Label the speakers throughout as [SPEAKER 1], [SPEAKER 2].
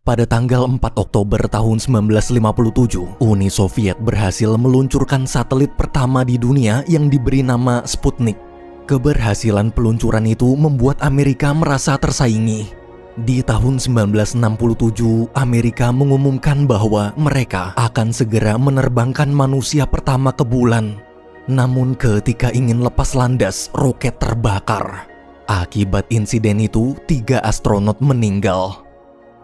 [SPEAKER 1] Pada tanggal 4 Oktober tahun 1957, Uni Soviet berhasil meluncurkan satelit pertama di dunia yang diberi nama Sputnik. Keberhasilan peluncuran itu membuat Amerika merasa tersaingi. Di tahun 1967, Amerika mengumumkan bahwa mereka akan segera menerbangkan manusia pertama ke bulan. Namun ketika ingin lepas landas, roket terbakar. Akibat insiden itu, 3 astronot meninggal.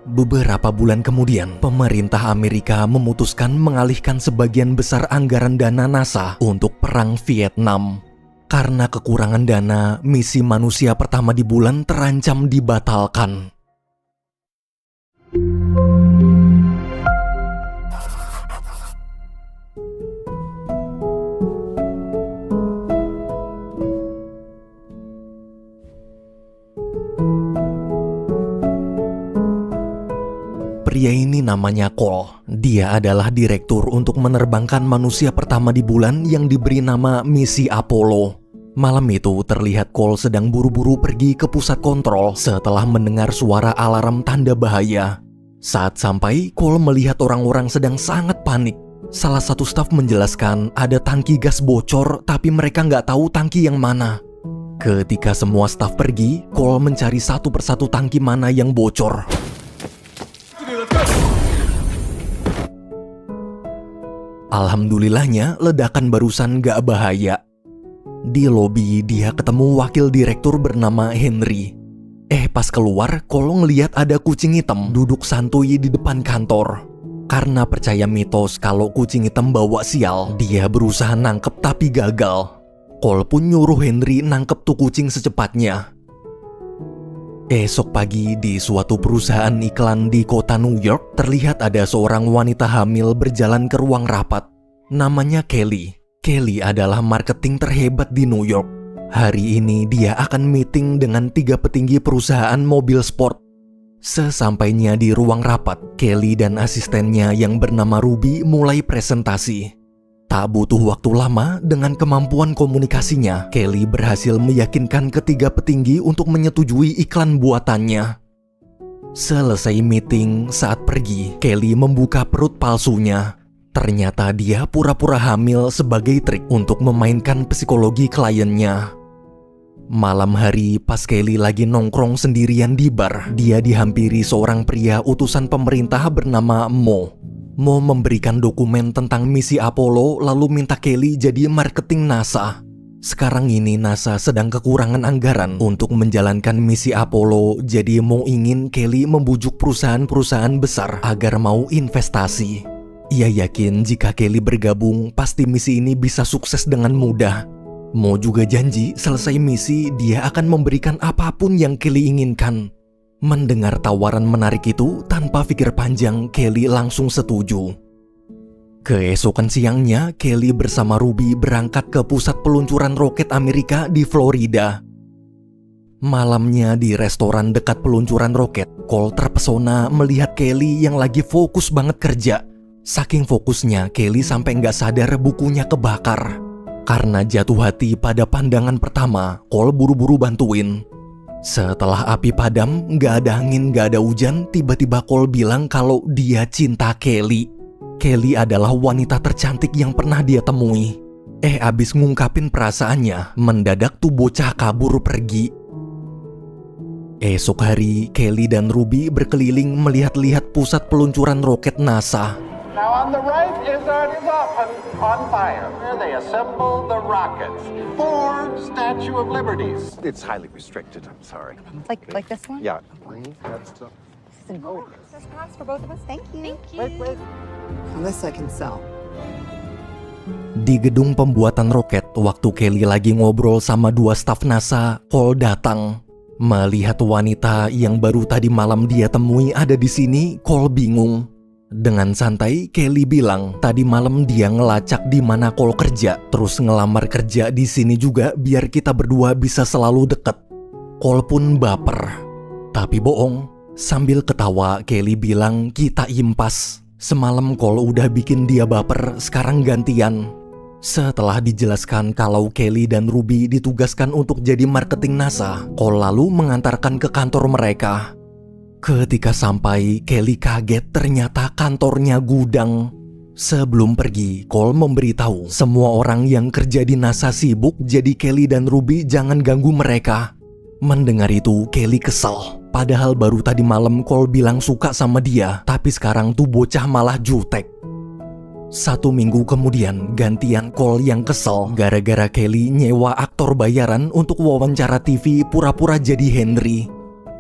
[SPEAKER 1] Beberapa bulan kemudian, pemerintah Amerika memutuskan mengalihkan sebagian besar anggaran dana NASA untuk Perang Vietnam. Karena kekurangan dana, misi manusia pertama di bulan terancam dibatalkan. Pria ini namanya Cole. Dia adalah direktur untuk menerbangkan manusia pertama di bulan yang diberi nama misi Apollo. Malam itu terlihat Cole sedang buru-buru pergi ke pusat kontrol setelah mendengar suara alarm tanda bahaya. Saat sampai, Cole melihat orang-orang sedang sangat panik. Salah satu staf menjelaskan ada tangki gas bocor tapi mereka nggak tahu tangki yang mana. Ketika semua staf pergi, Cole mencari satu persatu tangki mana yang bocor. Alhamdulillahnya, ledakan barusan gak bahaya. Di lobi, dia ketemu wakil direktur bernama Henry. Pas keluar, Cole ngeliat ada kucing hitam duduk santuy di depan kantor. Karena percaya mitos kalau kucing hitam bawa sial, dia berusaha nangkep tapi gagal. Cole pun nyuruh Henry nangkep tuh kucing secepatnya. Esok pagi di suatu perusahaan iklan di kota New York, terlihat ada seorang wanita hamil berjalan ke ruang rapat. Namanya Kelly. Kelly adalah marketing terhebat di New York. Hari ini dia akan meeting dengan 3 petinggi perusahaan mobil sport. Sesampainya di ruang rapat, Kelly dan asistennya yang bernama Ruby mulai presentasi. Tak butuh waktu lama, dengan kemampuan komunikasinya, Kelly berhasil meyakinkan ketiga petinggi untuk menyetujui iklan buatannya. Selesai meeting, saat pergi, Kelly membuka perut palsunya. Ternyata dia pura-pura hamil sebagai trik untuk memainkan psikologi kliennya. Malam hari, pas Kelly lagi nongkrong sendirian di bar, dia dihampiri seorang pria utusan pemerintah bernama Mo. Mo memberikan dokumen tentang misi Apollo lalu minta Kelly jadi marketing NASA. Sekarang ini NASA sedang kekurangan anggaran untuk menjalankan misi Apollo, jadi Mo ingin Kelly membujuk perusahaan-perusahaan besar agar mau investasi. Ia yakin jika Kelly bergabung, pasti misi ini bisa sukses dengan mudah. Mo juga janji selesai misi dia akan memberikan apapun yang Kelly inginkan. Mendengar tawaran menarik itu, tanpa pikir panjang, Kelly langsung setuju. Keesokan siangnya, Kelly bersama Ruby berangkat ke pusat peluncuran roket Amerika di Florida. Malamnya di restoran dekat peluncuran roket, Cole terpesona melihat Kelly yang lagi fokus banget kerja. Saking fokusnya, Kelly sampai nggak sadar bukunya kebakar. Karena jatuh hati pada pandangan pertama, Cole buru-buru bantuin. Setelah api padam, nggak ada angin, nggak ada hujan, tiba-tiba Cole bilang kalau dia cinta Kelly. Kelly adalah wanita tercantik yang pernah dia temui. Abis ngungkapin perasaannya, mendadak tuh bocah kabur pergi. Esok hari, Kelly dan Ruby berkeliling melihat-lihat pusat peluncuran roket NASA.
[SPEAKER 2] Now on the right is our coffin on fire, where they assemble the rockets for Statue of Liberties. It's highly restricted, I'm sorry.
[SPEAKER 3] Like this one?
[SPEAKER 2] Yeah.
[SPEAKER 3] This pass for both of us. Thank you.
[SPEAKER 2] Wait.
[SPEAKER 3] And this I can sell.
[SPEAKER 1] Di gedung pembuatan roket, waktu Kelly lagi ngobrol sama 2 staf NASA, Cole datang. Melihat wanita yang baru tadi malam dia temui ada di sini, Cole bingung. Dengan santai, Kelly bilang tadi malam dia ngelacak di mana Cole kerja, terus ngelamar kerja di sini juga biar kita berdua bisa selalu deket. Cole pun baper. Tapi bohong. Sambil ketawa, Kelly bilang kita impas. Semalam Cole udah bikin dia baper, sekarang gantian. Setelah dijelaskan kalau Kelly dan Ruby ditugaskan untuk jadi marketing NASA, Cole lalu mengantarkan ke kantor mereka. Ketika sampai, Kelly kaget ternyata kantornya gudang. Sebelum pergi, Cole memberitahu semua orang yang kerja di NASA sibuk, jadi Kelly dan Ruby jangan ganggu mereka. Mendengar itu, Kelly kesel. Padahal baru tadi malam Cole bilang suka sama dia, tapi sekarang tuh bocah malah jutek. 1 minggu kemudian, gantian Cole yang kesel gara-gara Kelly nyewa aktor bayaran untuk wawancara TV pura-pura jadi Henry.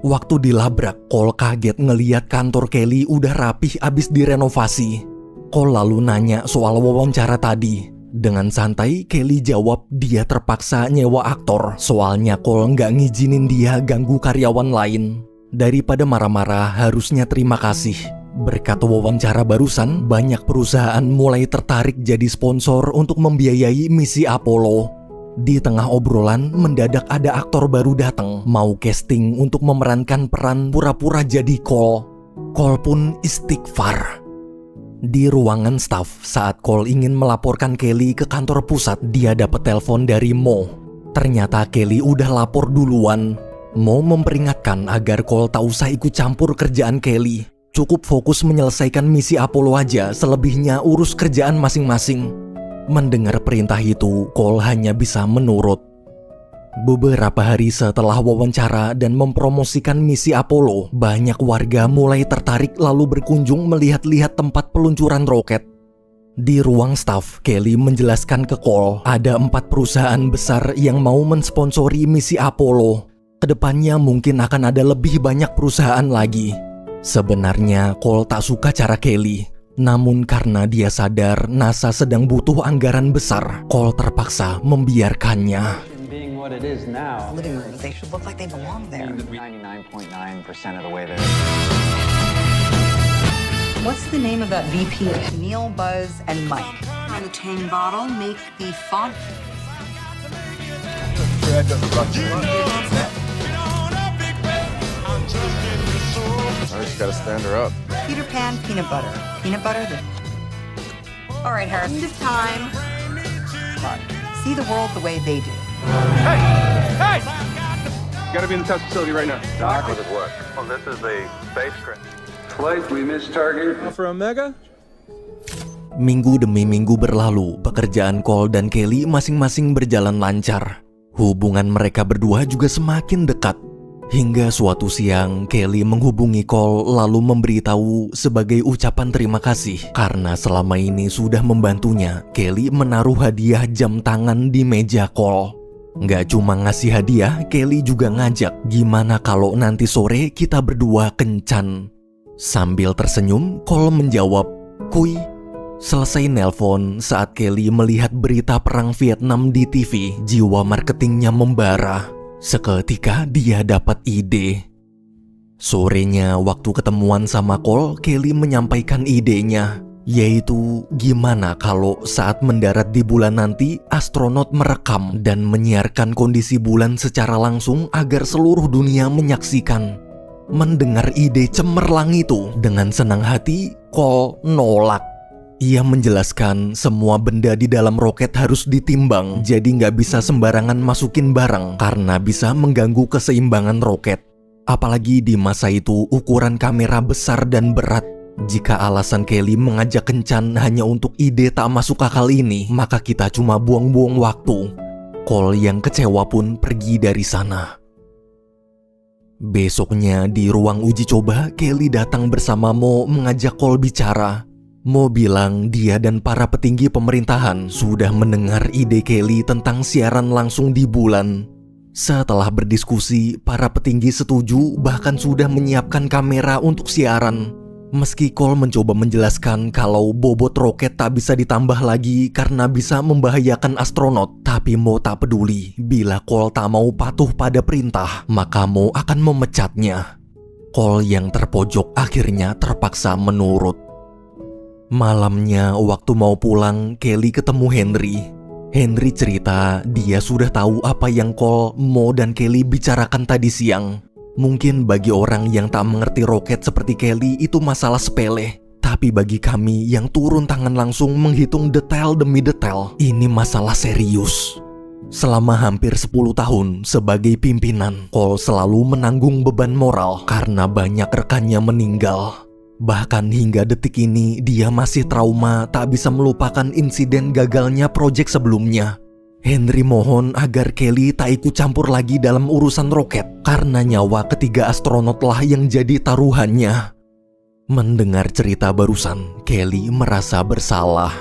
[SPEAKER 1] Waktu dilabrak, Cole kaget ngeliat kantor Kelly udah rapih abis direnovasi. Cole lalu nanya soal wawancara tadi. Dengan santai, Kelly jawab dia terpaksa nyewa aktor, soalnya Cole nggak ngizinin dia ganggu karyawan lain. Daripada marah-marah, harusnya terima kasih. Berkat wawancara barusan, banyak perusahaan mulai tertarik jadi sponsor untuk membiayai misi Apollo. Di tengah obrolan, mendadak ada aktor baru datang, mau casting untuk memerankan peran pura-pura jadi Cole. Cole pun istighfar. Di ruangan staf, saat Cole ingin melaporkan Kelly ke kantor pusat, dia dapat telepon dari Mo. Ternyata Kelly udah lapor duluan. Mo memperingatkan agar Cole tak usah ikut campur kerjaan Kelly. Cukup fokus menyelesaikan misi Apollo aja, selebihnya urus kerjaan masing-masing. Mendengar perintah itu, Cole hanya bisa menurut. Beberapa hari setelah wawancara dan mempromosikan misi Apollo, banyak warga mulai tertarik lalu berkunjung melihat-lihat tempat peluncuran roket. Di ruang staf, Kelly menjelaskan ke Cole ada 4 perusahaan besar yang mau mensponsori misi Apollo. Kedepannya mungkin akan ada lebih banyak perusahaan lagi. Sebenarnya Cole tak suka cara Kelly. Namun karena dia sadar NASA sedang butuh anggaran besar, Cole terpaksa membiarkannya.
[SPEAKER 4] Being what it is now,
[SPEAKER 3] Living rooms, they should look like they belong there.
[SPEAKER 4] 99.9% of the way there.
[SPEAKER 3] What's the name of that VP? Neil, Buzz, and Mike. On the Tang bottle, make the font.
[SPEAKER 5] I just gotta stand her up.
[SPEAKER 3] Peter Pan, peanut butter. Peanut butter, All right, Harris, this time. See the world the way they do.
[SPEAKER 5] Hey! Gotta be in the test facility right now.
[SPEAKER 2] Doc, does it work? Well, this is the spacecraft.
[SPEAKER 5] Flight, we missed target. For Omega?
[SPEAKER 1] Minggu demi minggu berlalu, pekerjaan Cole dan Kelly masing-masing berjalan lancar. Hubungan mereka berdua juga semakin dekat. Hingga suatu siang, Kelly menghubungi Cole lalu memberitahu sebagai ucapan terima kasih karena selama ini sudah membantunya. Kelly menaruh hadiah jam tangan di meja Cole. Nggak cuma ngasih hadiah, Kelly juga ngajak gimana kalau nanti sore kita berdua kencan. Sambil tersenyum, Cole menjawab, "Kuy." Selesai nelpon, saat Kelly melihat berita perang Vietnam di TV, jiwa marketingnya membara. Seketika dia dapat ide. Sorenya waktu ketemuan sama Cole, Kelly menyampaikan idenya, yaitu gimana kalau saat mendarat di bulan nanti, astronot merekam dan menyiarkan kondisi bulan secara langsung agar seluruh dunia menyaksikan. Mendengar ide cemerlang itu, dengan senang hati, Cole nolak. Ia menjelaskan semua benda di dalam roket harus ditimbang, jadi nggak bisa sembarangan masukin barang karena bisa mengganggu keseimbangan roket. Apalagi di masa itu ukuran kamera besar dan berat. Jika alasan Kelly mengajak kencan hanya untuk ide tak masuk akal ini, maka kita cuma buang-buang waktu. Cole yang kecewa pun pergi dari sana. Besoknya di ruang uji coba, Kelly datang bersama Mo mengajak Cole bicara. Mo bilang dia dan para petinggi pemerintahan sudah mendengar ide Kelly tentang siaran langsung di bulan. Setelah berdiskusi, para petinggi setuju bahkan sudah menyiapkan kamera untuk siaran. Meski Cole mencoba menjelaskan kalau bobot roket tak bisa ditambah lagi karena bisa membahayakan astronot, tapi Mo tak peduli. Bila Cole tak mau patuh pada perintah, maka Mo akan memecatnya. Cole yang terpojok akhirnya terpaksa menurut. Malamnya waktu mau pulang, Kelly ketemu Henry. Henry cerita dia sudah tahu apa yang Cole, Mo, dan Kelly bicarakan tadi siang. Mungkin bagi orang yang tak mengerti roket seperti Kelly itu masalah sepele. Tapi bagi kami yang turun tangan langsung menghitung detail demi detail, ini masalah serius. Selama hampir 10 tahun sebagai pimpinan, Cole selalu menanggung beban moral karena banyak rekannya meninggal. Bahkan hingga detik ini dia masih trauma tak bisa melupakan insiden gagalnya proyek sebelumnya. Henry mohon agar Kelly tak ikut campur lagi dalam urusan roket karena nyawa ketiga astronotlah yang jadi taruhannya. Mendengar cerita barusan, Kelly merasa bersalah.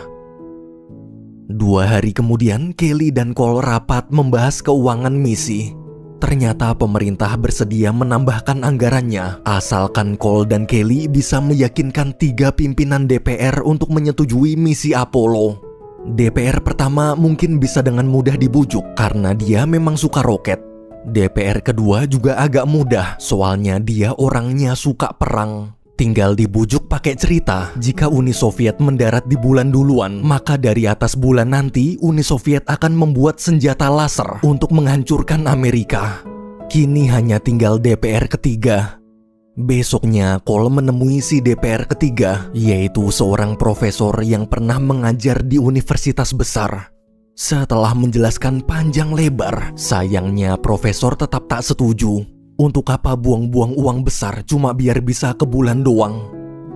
[SPEAKER 1] 2 hari kemudian, Kelly dan Cole rapat membahas keuangan misi. Ternyata pemerintah bersedia menambahkan anggarannya, asalkan Cole dan Kelly bisa meyakinkan 3 pimpinan DPR untuk menyetujui misi Apollo. DPR pertama mungkin bisa dengan mudah dibujuk karena dia memang suka roket. DPR kedua juga agak mudah, soalnya dia orangnya suka perang. Tinggal dibujuk pakai cerita, jika Uni Soviet mendarat di bulan duluan, maka dari atas bulan nanti Uni Soviet akan membuat senjata laser untuk menghancurkan Amerika. Kini hanya tinggal DPR ketiga. Besoknya Cole menemui si DPR ketiga, yaitu seorang profesor yang pernah mengajar di universitas besar. Setelah menjelaskan panjang lebar, sayangnya profesor tetap tak setuju. Untuk apa buang-buang uang besar cuma biar bisa ke bulan doang?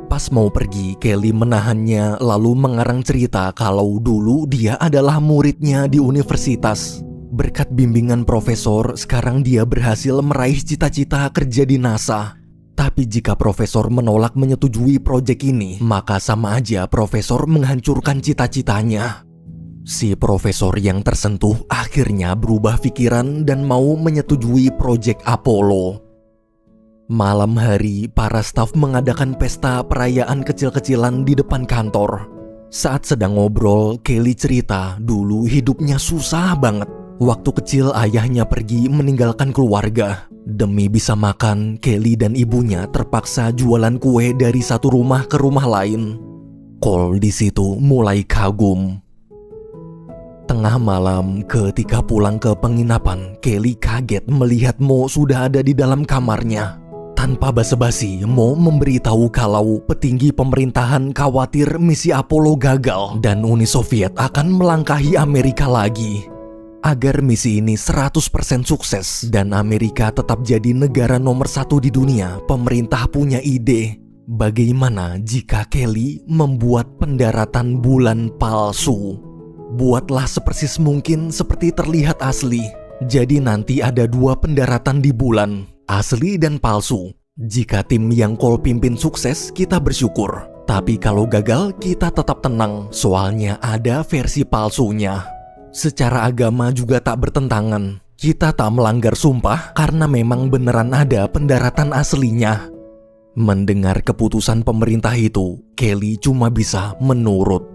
[SPEAKER 1] Pas mau pergi, Kelly menahannya lalu mengarang cerita kalau dulu dia adalah muridnya di universitas. Berkat bimbingan profesor, sekarang dia berhasil meraih cita-cita kerja di NASA. Tapi jika profesor menolak menyetujui proyek ini, maka sama aja profesor menghancurkan cita-citanya. Si profesor yang tersentuh akhirnya berubah pikiran dan mau menyetujui proyek Apollo. Malam hari, para staf mengadakan pesta perayaan kecil-kecilan di depan kantor. Saat sedang ngobrol, Kelly cerita dulu hidupnya susah banget. Waktu kecil ayahnya pergi meninggalkan keluarga. Demi bisa makan, Kelly dan ibunya terpaksa jualan kue dari satu rumah ke rumah lain. Cole di situ mulai kagum. Tengah malam, ketika pulang ke penginapan, Kelly kaget melihat Mo sudah ada di dalam kamarnya. Tanpa basa-basi, Mo memberitahu kalau petinggi pemerintahan khawatir misi Apollo gagal dan Uni Soviet akan melangkahi Amerika lagi. Agar misi ini 100% sukses dan Amerika tetap jadi negara nomor 1 di dunia, pemerintah punya ide. Bagaimana jika Kelly membuat pendaratan bulan palsu? Buatlah sepersis mungkin seperti terlihat asli. Jadi nanti ada 2 pendaratan di bulan, asli dan palsu. Jika tim yang Cole pimpin sukses, kita bersyukur. Tapi kalau gagal, kita tetap tenang, soalnya ada versi palsunya. Secara agama juga tak bertentangan. Kita tak melanggar sumpah karena memang beneran ada pendaratan aslinya. Mendengar keputusan pemerintah itu, Kelly cuma bisa menurut.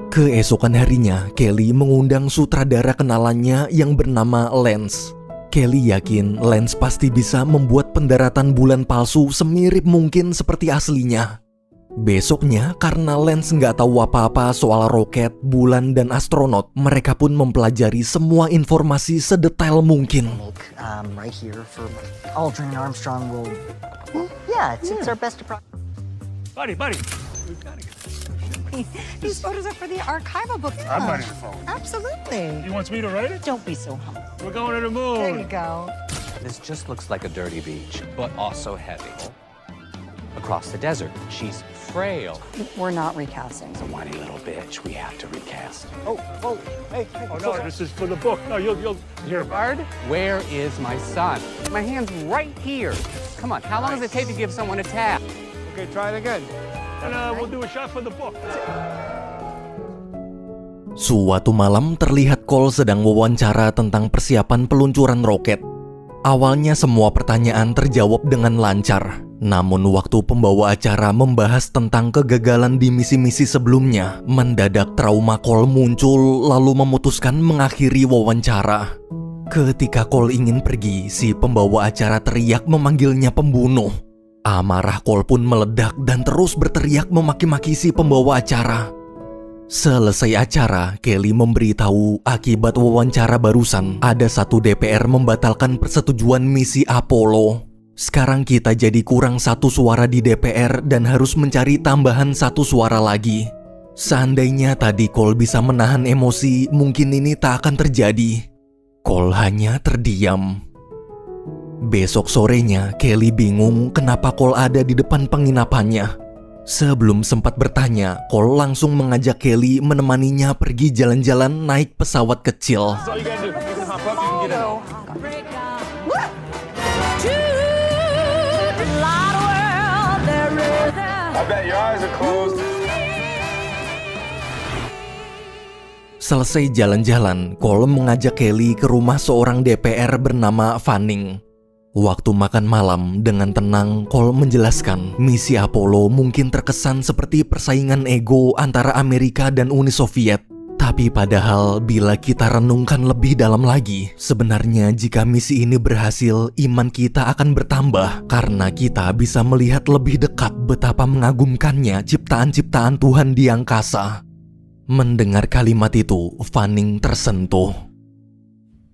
[SPEAKER 1] Keesokan harinya, Kelly mengundang sutradara kenalannya yang bernama Lance. Kelly yakin Lance pasti bisa membuat pendaratan bulan palsu semirip mungkin seperti aslinya. Besoknya, karena Lance nggak tahu apa-apa soal roket, bulan, dan astronot, mereka pun mempelajari semua informasi sedetail mungkin.
[SPEAKER 6] Right here for Aldrin and Armstrong will... Yeah, it's our best approach.
[SPEAKER 5] Buddy, we've got to get this.
[SPEAKER 3] These photos are for the archival book.
[SPEAKER 5] I'm writing the phone.
[SPEAKER 3] Absolutely.
[SPEAKER 5] He wants me to write it?
[SPEAKER 3] Don't be so humble.
[SPEAKER 5] We're going to the
[SPEAKER 3] There you
[SPEAKER 5] moon.
[SPEAKER 3] go.
[SPEAKER 7] This just looks like a dirty beach, but also heavy. Across the desert, she's frail.
[SPEAKER 3] We're not recasting.
[SPEAKER 7] A whiny little bitch, we have to recast.
[SPEAKER 5] Hey. Oh, no, this is for the book. No, you're
[SPEAKER 7] Bard, where is my son? My hand's right here. Come on, how long does it take to give someone a tap?
[SPEAKER 5] Okay, try it again. And we'll do a shot for the book.
[SPEAKER 1] Suatu malam terlihat Cole sedang wawancara tentang persiapan peluncuran roket. Awalnya semua pertanyaan terjawab dengan lancar. Namun waktu pembawa acara membahas tentang kegagalan di misi-misi sebelumnya, mendadak trauma Cole muncul lalu memutuskan mengakhiri wawancara. Ketika Cole ingin pergi, si pembawa acara teriak memanggilnya pembunuh. Amarah Cole pun meledak dan terus berteriak memaki-maki si pembawa acara. Selesai acara, Kelly memberitahu akibat wawancara barusan ada satu DPR membatalkan persetujuan misi Apollo. Sekarang kita jadi kurang 1 suara di DPR dan harus mencari tambahan 1 suara lagi. Seandainya tadi Cole bisa menahan emosi, mungkin ini tak akan terjadi. Cole hanya terdiam. Besok sorenya, Kelly bingung kenapa Cole ada di depan penginapannya. Sebelum sempat bertanya, Cole langsung mengajak Kelly menemaninya pergi jalan-jalan naik pesawat kecil. Selesai jalan-jalan, Cole mengajak Kelly ke rumah seorang DPR bernama Fanning. Waktu makan malam, dengan tenang, Cole menjelaskan misi Apollo mungkin terkesan seperti persaingan ego antara Amerika dan Uni Soviet. Tapi padahal bila kita renungkan lebih dalam lagi, sebenarnya jika misi ini berhasil, iman kita akan bertambah karena kita bisa melihat lebih dekat betapa mengagumkannya ciptaan-ciptaan Tuhan di angkasa. Mendengar kalimat itu, Fanning tersentuh.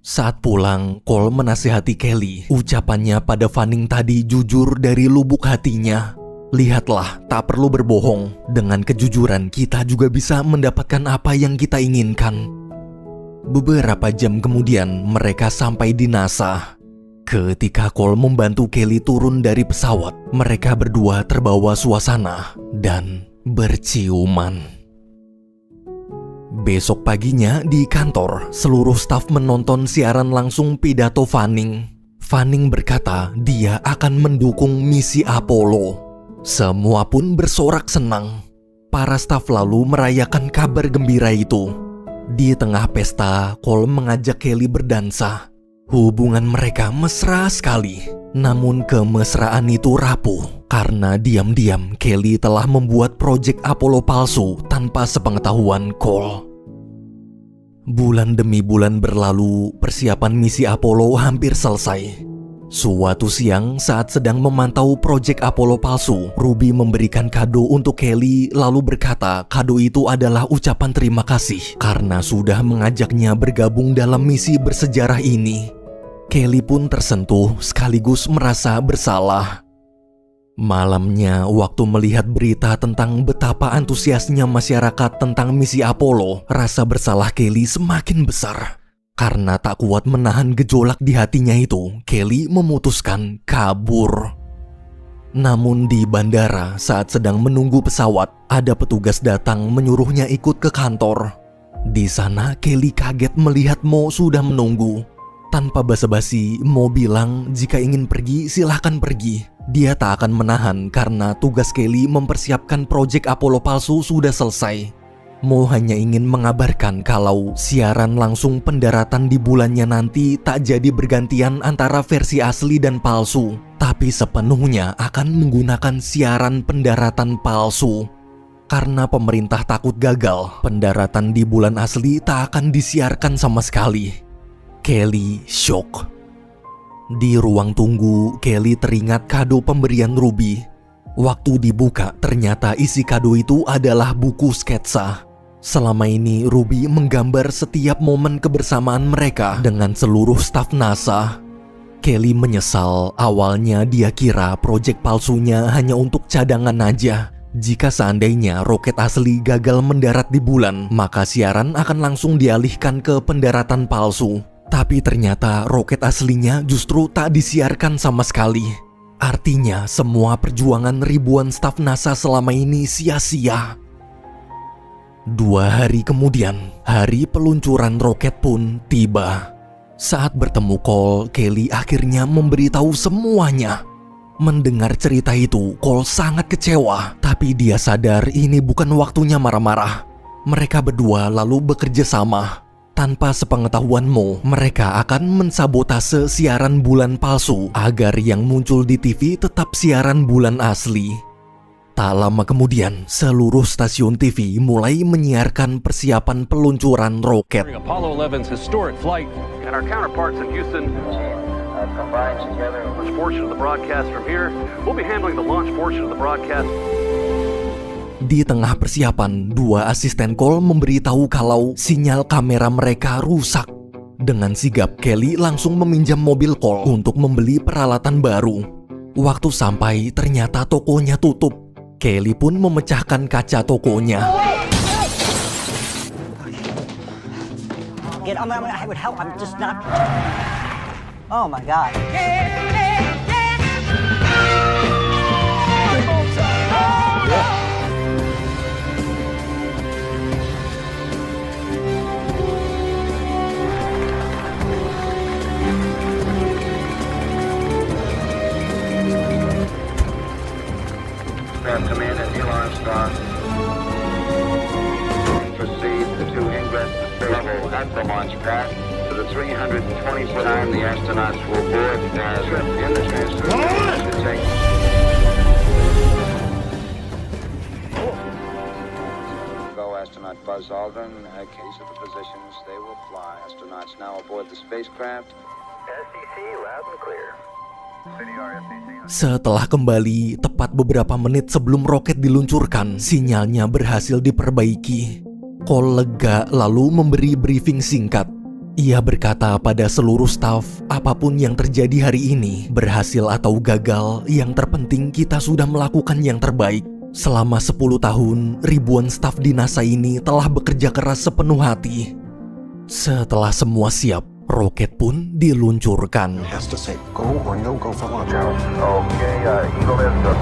[SPEAKER 1] Saat pulang, Cole menasihati Kelly. Ucapannya pada Fanning tadi jujur dari lubuk hatinya. Lihatlah, tak perlu berbohong. Dengan kejujuran kita juga bisa mendapatkan apa yang kita inginkan. Beberapa jam kemudian, mereka sampai di NASA. Ketika Cole membantu Kelly turun dari pesawat, mereka berdua terbawa suasana dan berciuman. Besok paginya di kantor, seluruh staf menonton siaran langsung pidato Fanning. Fanning berkata dia akan mendukung misi Apollo. Semua pun bersorak senang. Para staf lalu merayakan kabar gembira itu. Di tengah pesta, Cole mengajak Kelly berdansa. Hubungan mereka mesra sekali. Namun kemesraan itu rapuh karena diam-diam Kelly telah membuat proyek Apollo palsu tanpa sepengetahuan Cole. Bulan demi bulan berlalu, persiapan misi Apollo hampir selesai. Suatu siang saat sedang memantau proyek Apollo palsu, Ruby memberikan kado untuk Kelly lalu berkata kado itu adalah ucapan terima kasih karena sudah mengajaknya bergabung dalam misi bersejarah ini. Kelly pun tersentuh sekaligus merasa bersalah. Malamnya, waktu melihat berita tentang betapa antusiasnya masyarakat tentang misi Apollo, rasa bersalah Kelly semakin besar. Karena tak kuat menahan gejolak di hatinya itu, Kelly memutuskan kabur. Namun di bandara, saat sedang menunggu pesawat, ada petugas datang menyuruhnya ikut ke kantor. Di sana, Kelly kaget melihat Mo sudah menunggu. Tanpa basa-basi, Mo bilang jika ingin pergi silahkan pergi. Dia tak akan menahan karena tugas Kelly mempersiapkan proyek Apollo palsu sudah selesai. Mo hanya ingin mengabarkan kalau siaran langsung pendaratan di bulannya nanti tak jadi bergantian antara versi asli dan palsu, tapi sepenuhnya akan menggunakan siaran pendaratan palsu. Karena pemerintah takut gagal, pendaratan di bulan asli tak akan disiarkan sama sekali. Kelly shock. Di ruang tunggu, Kelly teringat kado pemberian Ruby. Waktu dibuka, ternyata isi kado itu adalah buku sketsa. Selama ini, Ruby menggambar setiap momen kebersamaan mereka dengan seluruh staf NASA. Kelly menyesal, awalnya dia kira proyek palsunya hanya untuk cadangan aja. Jika seandainya roket asli gagal mendarat di bulan, maka siaran akan langsung dialihkan ke pendaratan palsu. Tapi ternyata roket aslinya justru tak disiarkan sama sekali. Artinya semua perjuangan ribuan staf NASA selama ini sia-sia. 2 hari kemudian, hari peluncuran roket pun tiba. Saat bertemu Cole, Kelly akhirnya memberitahu semuanya. Mendengar cerita itu, Cole sangat kecewa. Tapi dia sadar ini bukan waktunya marah-marah. Mereka berdua lalu bekerja sama. Tanpa sepengetahuan Mo, mereka akan mensabotase siaran bulan palsu agar yang muncul di TV tetap siaran bulan asli. Tak lama kemudian, seluruh stasiun TV mulai menyiarkan persiapan peluncuran roket.
[SPEAKER 5] Apollo 11's historic flight, and our counterparts in Houston combined together. Launch portion of the broadcast from here. We'll be handling the launch portion of the broadcast.
[SPEAKER 1] Di tengah persiapan, 2 asisten Cole memberitahu kalau sinyal kamera mereka rusak. Dengan sigap, Kelly langsung meminjam mobil Cole untuk membeli peralatan baru. Waktu sampai, ternyata tokonya tutup. Kelly pun memecahkan kaca tokonya.
[SPEAKER 6] I would help. I'm just not. Oh my God.
[SPEAKER 8] Commander Neil Armstrong. Proceed to ingress the space level at the launch pad. To the 320-foot time, the astronauts will board the trip in the transfer to take. Go astronaut Buzz Aldrin. In the case of the positions, they will fly. Astronauts now aboard the spacecraft.
[SPEAKER 2] STC loud and clear.
[SPEAKER 1] Setelah kembali, tepat beberapa menit sebelum roket diluncurkan, sinyalnya berhasil diperbaiki. Cole lega lalu memberi briefing singkat. Ia berkata pada seluruh staf, apapun yang terjadi hari ini, berhasil atau gagal, yang terpenting kita sudah melakukan yang terbaik. Selama 10 tahun, ribuan staf di NASA ini telah bekerja keras sepenuh hati. Setelah semua siap, roket pun diluncurkan.
[SPEAKER 2] Has to say go or no go for launch. Okay, Eagle is the...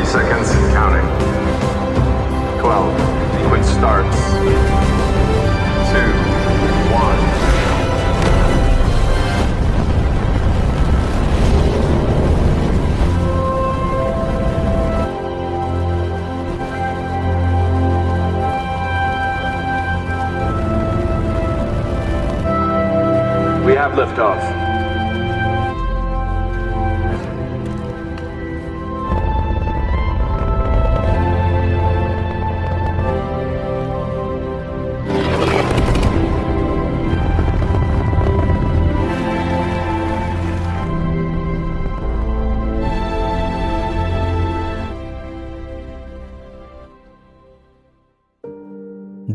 [SPEAKER 2] seconds counting. 12. Sequence starts. 2, 1. We have liftoff.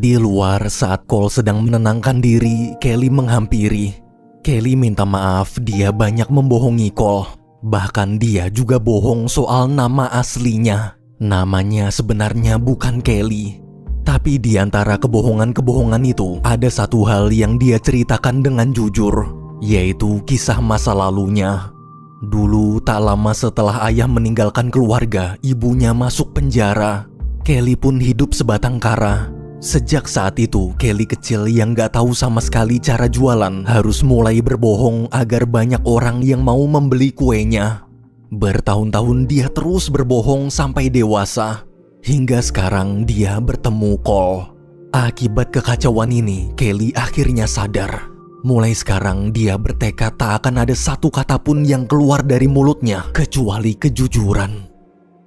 [SPEAKER 1] Di luar, saat Cole sedang menenangkan diri, Kelly menghampiri. Kelly minta maaf, dia banyak membohongi Cole. Bahkan dia juga bohong soal nama aslinya. Namanya sebenarnya bukan Kelly. Tapi di antara kebohongan-kebohongan itu, ada satu hal yang dia ceritakan dengan jujur, yaitu kisah masa lalunya. Dulu, tak lama setelah ayah meninggalkan keluarga, ibunya masuk penjara. Kelly pun hidup sebatang kara. Sejak saat itu, Kelly kecil yang gak tahu sama sekali cara jualan harus mulai berbohong agar banyak orang yang mau membeli kuenya. Bertahun-tahun dia terus berbohong sampai dewasa. Hingga sekarang dia bertemu Cole. Akibat kekacauan ini, Kelly akhirnya sadar. Mulai sekarang dia bertekad tak akan ada satu kata pun yang keluar dari mulutnya kecuali kejujuran.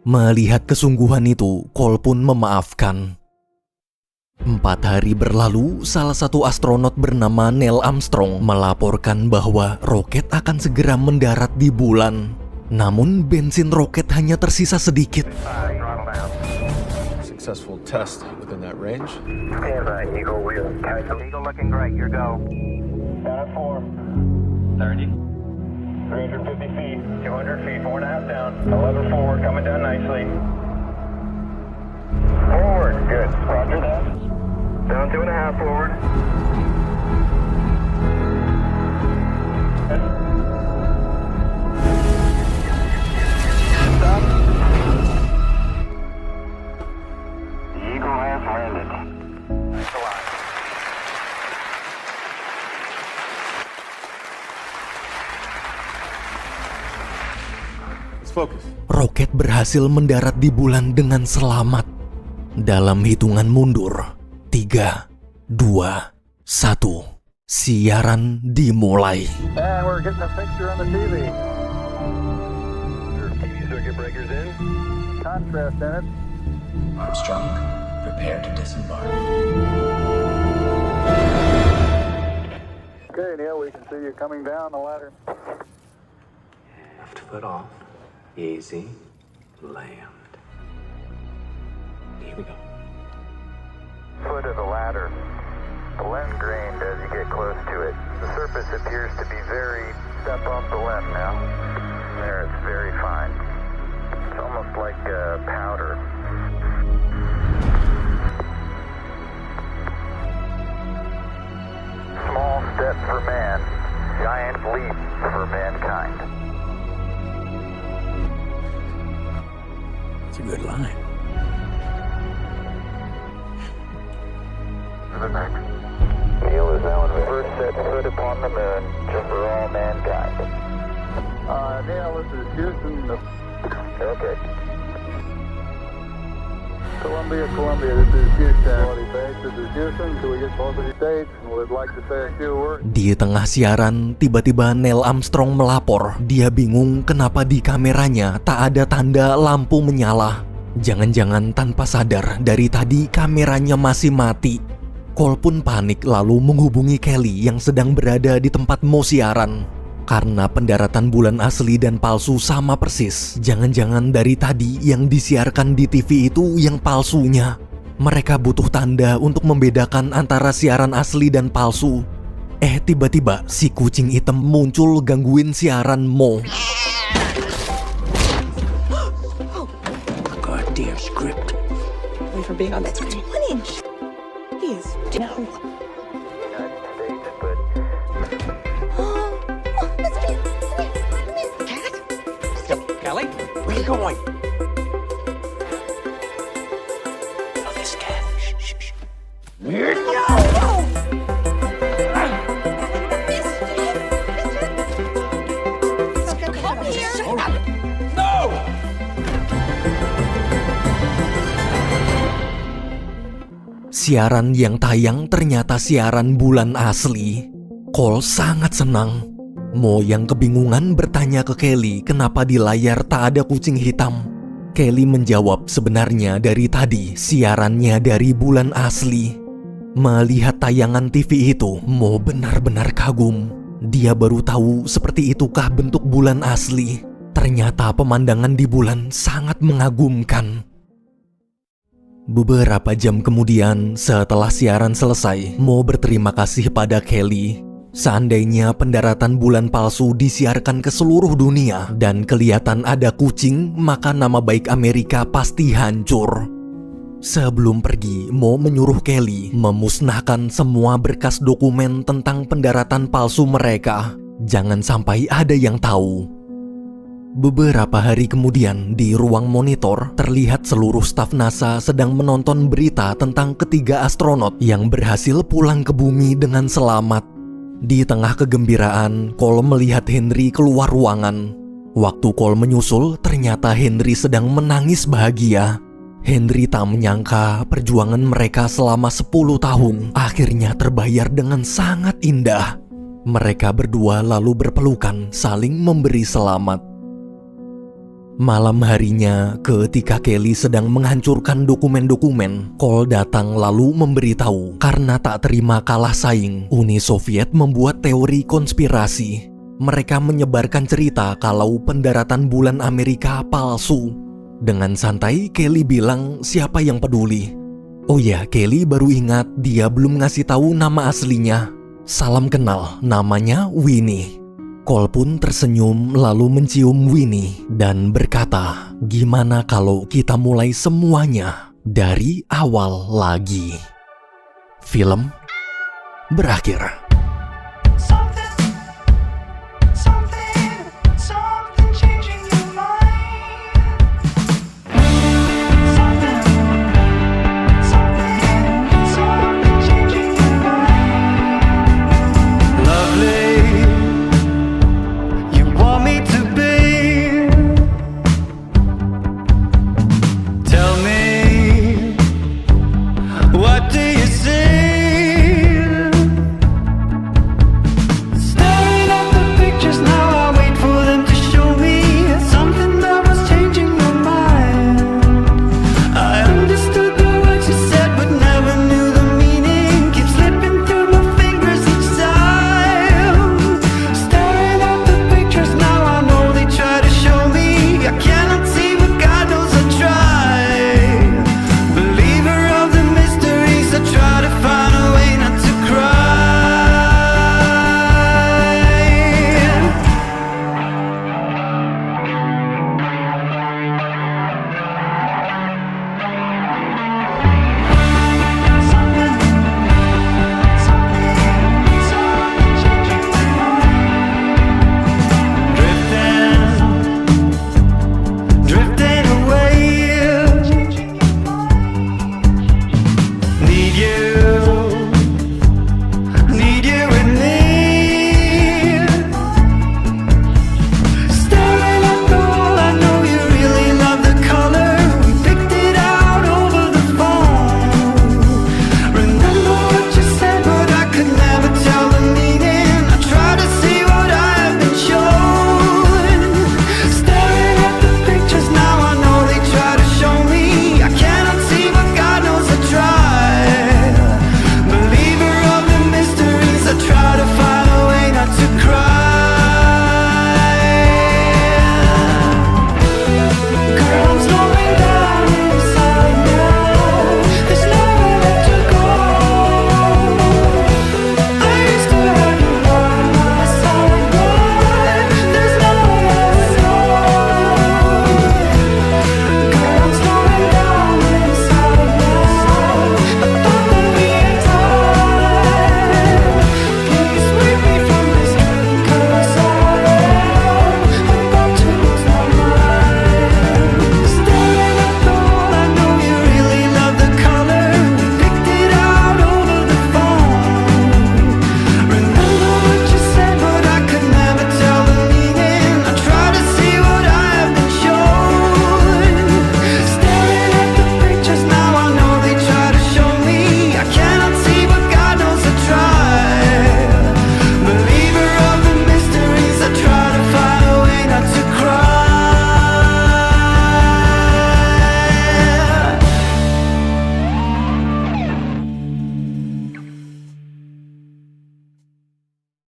[SPEAKER 1] Melihat kesungguhan itu, Cole pun memaafkan. 4 hari berlalu, salah satu astronot bernama Neil Armstrong melaporkan bahwa roket akan segera mendarat di bulan. Namun bensin roket hanya tersisa sedikit.
[SPEAKER 9] Successful test within that range.
[SPEAKER 2] Stand by, Eagle. Eagle looking great. Your go. Down form. 30. 350 feet. 200 feet. 4.5 down. 11 forward. Coming down nicely. Forward. Good. Roger that. Down 2.5 forward. Stop. The Eagle has landed. Nice alive.
[SPEAKER 9] Let's focus.
[SPEAKER 1] Roket berhasil mendarat di bulan dengan selamat. Dalam hitungan mundur, 3, 2, 1. Siaran dimulai.
[SPEAKER 2] And we're getting a picture on the TV. Your TV circuit breakers in. Contrast in it.
[SPEAKER 10] Armstrong, prepare to disembark.
[SPEAKER 2] Okay, Neil, we can see you coming down the ladder.
[SPEAKER 10] Left foot off. Easy. Land. Here we go.
[SPEAKER 2] Foot of the ladder. Blend grained as you get close to it. The surface appears to be very... Step off the left now. There, it's very fine. It's almost like powder. Small step for man, giant leap for mankind.
[SPEAKER 10] It's a good line.
[SPEAKER 2] Neil is now in the first set foot upon the moon for all mankind. Neil, this is Houston. Okay. Columbia, this is Houston. This is Houston. Do we get both of the states? We'd like to say a few words.
[SPEAKER 1] Di tengah siaran, tiba-tiba Neil Armstrong melapor. Dia bingung kenapa di kameranya tak ada tanda lampu menyala. Jangan-jangan tanpa sadar dari tadi kameranya masih mati. Cole pun panik lalu menghubungi Kelly yang sedang berada di tempat Mo siaran. Karena pendaratan bulan asli dan palsu sama persis. Jangan-jangan dari tadi yang disiarkan di TV itu yang palsunya. Mereka butuh tanda untuk membedakan antara siaran asli dan palsu. Tiba-tiba si kucing hitam muncul gangguin siaran Mo.
[SPEAKER 10] Goddamn script.
[SPEAKER 11] Wait for being on that screen. Please, no.
[SPEAKER 7] Kelly, where you going?
[SPEAKER 10] Oh, this cat. Shh.
[SPEAKER 1] Siaran yang tayang ternyata siaran bulan asli. Cole sangat senang. Mo yang kebingungan bertanya ke Kelly kenapa di layar tak ada kucing hitam. Kelly menjawab sebenarnya dari tadi siarannya dari bulan asli. Melihat tayangan TV itu, Mo benar-benar kagum. Dia baru tahu seperti itukah bentuk bulan asli. Ternyata pemandangan di bulan sangat mengagumkan. Beberapa jam kemudian, setelah siaran selesai, Mo berterima kasih pada Kelly. Seandainya pendaratan bulan palsu disiarkan ke seluruh dunia dan kelihatan ada kucing, maka nama baik Amerika pasti hancur. Sebelum pergi, Mo menyuruh Kelly memusnahkan semua berkas dokumen tentang pendaratan palsu mereka. Jangan sampai ada yang tahu. Beberapa hari kemudian, di ruang monitor, terlihat seluruh staf NASA sedang menonton berita tentang ketiga astronot yang berhasil pulang ke bumi dengan selamat. Di tengah kegembiraan, Cole melihat Henry keluar ruangan. Waktu Cole menyusul, ternyata Henry sedang menangis bahagia. Henry tak menyangka perjuangan mereka selama 10 tahun akhirnya terbayar dengan sangat indah. Mereka berdua lalu berpelukan, saling memberi selamat. Malam harinya, ketika Kelly sedang menghancurkan dokumen-dokumen, Cole datang lalu memberitahu karena tak terima kalah saing, Uni Soviet membuat teori konspirasi. Mereka menyebarkan cerita kalau pendaratan bulan Amerika palsu. Dengan santai, Kelly bilang siapa yang peduli. Oh ya, Kelly baru ingat dia belum ngasih tahu nama aslinya. Salam kenal, namanya Winnie. Cole pun tersenyum lalu mencium Winnie dan berkata, gimana kalau kita mulai semuanya dari awal lagi? Film berakhir.